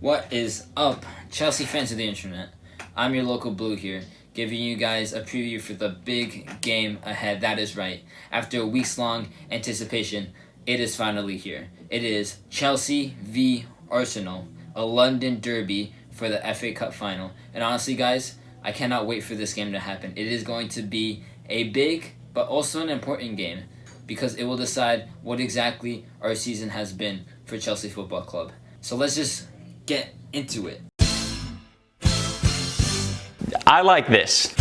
What is up, Chelsea fans of the internet? I'm your local blue here, giving you guys a preview for the big game ahead. That is right. After a weeks long anticipation, it is finally here. It is Chelsea v Arsenal, a London derby for the FA Cup final. And honestly, guys, I cannot wait for this game to happen. It is going to be a big but also an important game because it will decide what exactly our season has been for Chelsea Football Club. So let's just get into it. I like this.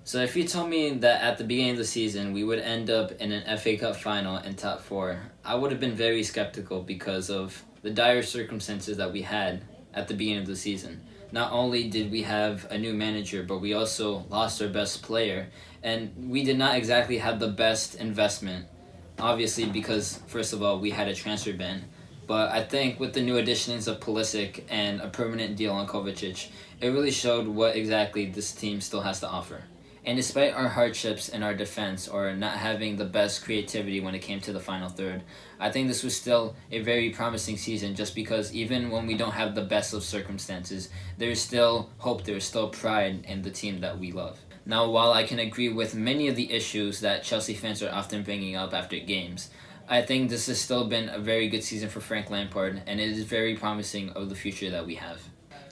So if you told me that at the beginning of the season we would end up in an FA Cup final in top four, I would have been very skeptical because of the dire circumstances that we had at the beginning of the season. Not only did we have a new manager, but we also lost our best player, and we did not exactly have the best investment. Obviously, because first of all, we had a transfer ban. But I think with the new additions of Pulisic and a permanent deal on Kovacic, it really showed what exactly this team still has to offer. And despite our hardships in our defense or not having the best creativity when it came to the final third, I think this was still a very promising season just because even when we don't have the best of circumstances, there's still hope, there's still pride in the team that we love. Now, while I can agree with many of the issues that Chelsea fans are often bringing up after games, I think this has still been a very good season for Frank Lampard, and it is very promising of the future that we have.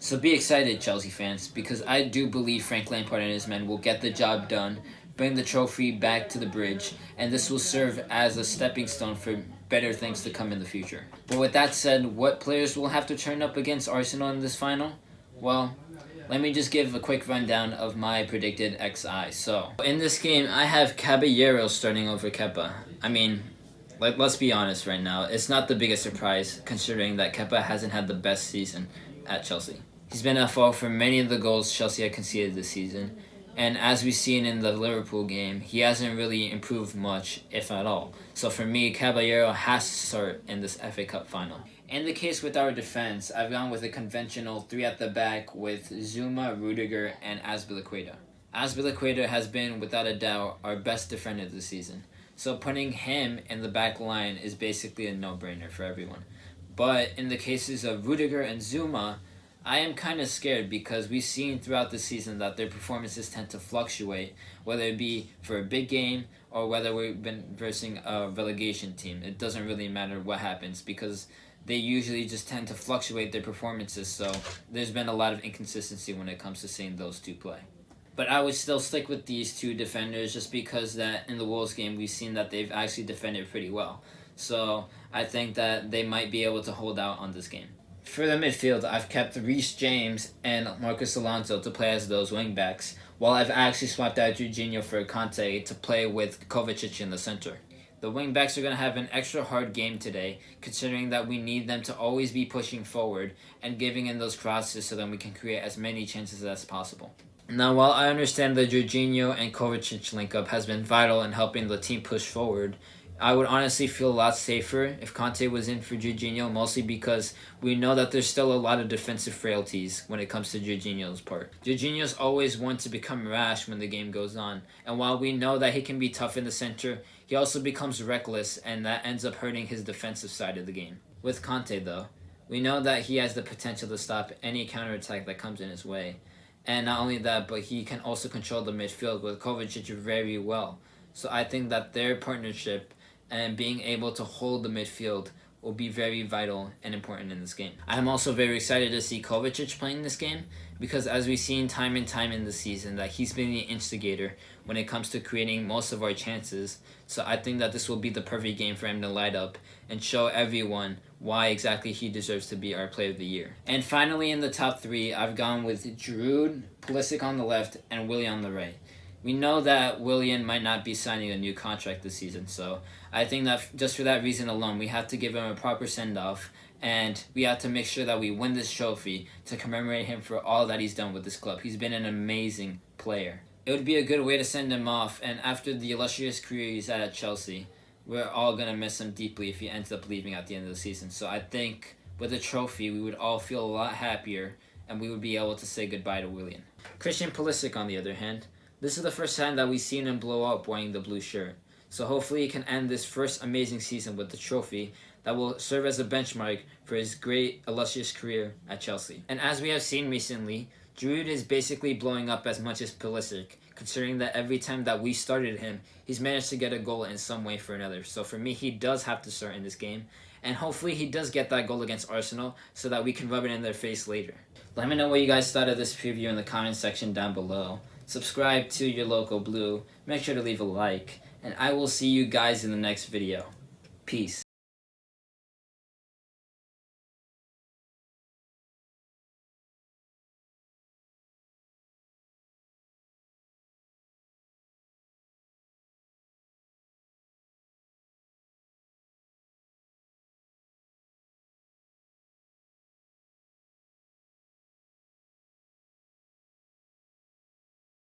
So be excited, Chelsea fans, because I do believe Frank Lampard and his men will get the job done, bring the trophy back to the bridge, and this will serve as a stepping stone for better things to come in the future. But with that said, what players will have to turn up against Arsenal in this final? Well, let me just give a quick rundown of my predicted XI. So, in this game, I have Caballero starting over Kepa. I mean, let's be honest right now. It's not the biggest surprise considering that Kepa hasn't had the best season at Chelsea. He's been at fault for many of the goals Chelsea had conceded this season, and as we've seen in the Liverpool game, he hasn't really improved much, if at all. So for me, Caballero has to start in this FA Cup final. In the case with our defense, I've gone with a conventional three at the back with Zuma, Rudiger, and Azpilicueta. Azpilicueta has been, without a doubt, our best defender this season. So putting him in the back line is basically a no-brainer for everyone. But in the cases of Rudiger and Zuma, I am kind of scared because we've seen throughout the season that their performances tend to fluctuate, whether it be for a big game or whether we've been versing a relegation team. It doesn't really matter what happens because they usually just tend to fluctuate their performances, so there's been a lot of inconsistency when it comes to seeing those two play. But I would still stick with these two defenders just because that in the Wolves game we've seen that they've actually defended pretty well. So I think that they might be able to hold out on this game. For the midfield, I've kept Reece James and Marcus Alonso to play as those wingbacks, while I've actually swapped out Jorginho for Conte to play with Kovacic in the center. The wingbacks are going to have an extra hard game today, considering that we need them to always be pushing forward and giving in those crosses so that we can create as many chances as possible. Now, while I understand the Jorginho and Kovacic link-up has been vital in helping the team push forward, I would honestly feel a lot safer if Conte was in for Jorginho, mostly because we know that there's still a lot of defensive frailties when it comes to Jorginho's part. Jorginho's always one to become rash when the game goes on, and while we know that he can be tough in the center, he also becomes reckless, and that ends up hurting his defensive side of the game. With Conte, though, we know that he has the potential to stop any counterattack that comes in his way. And not only that, but he can also control the midfield with Kovacic very well. So I think that their partnership and being able to hold the midfield will be very vital and important in this game. I'm also very excited to see Kovacic playing this game because as we've seen time and time in the season that he's been the instigator when it comes to creating most of our chances. So I think that this will be the perfect game for him to light up and show everyone why exactly he deserves to be our player of the year. And finally in the top three, I've gone with Giroud, Pulisic on the left, and Willian on the right. We know that Willian might not be signing a new contract this season, so I think that just for that reason alone, we have to give him a proper send-off, and we have to make sure that we win this trophy to commemorate him for all that he's done with this club. He's been an amazing player. It would be a good way to send him off, and after the illustrious career he's had at Chelsea, we're all going to miss him deeply if he ends up leaving at the end of the season. So I think with a trophy, we would all feel a lot happier, and we would be able to say goodbye to Willian. Christian Pulisic, on the other hand, this is the first time that we've seen him blow up wearing the blue shirt. So hopefully he can end this first amazing season with the trophy that will serve as a benchmark for his great, illustrious career at Chelsea. And as we have seen recently, Giroud is basically blowing up as much as Pulisic, considering that every time that we started him, he's managed to get a goal in some way for another. So for me, he does have to start in this game, and hopefully he does get that goal against Arsenal so that we can rub it in their face later. Let me know what you guys thought of this preview in the comment section down below. Subscribe to your local blue, make sure to leave a like, and I will see you guys in the next video. Peace.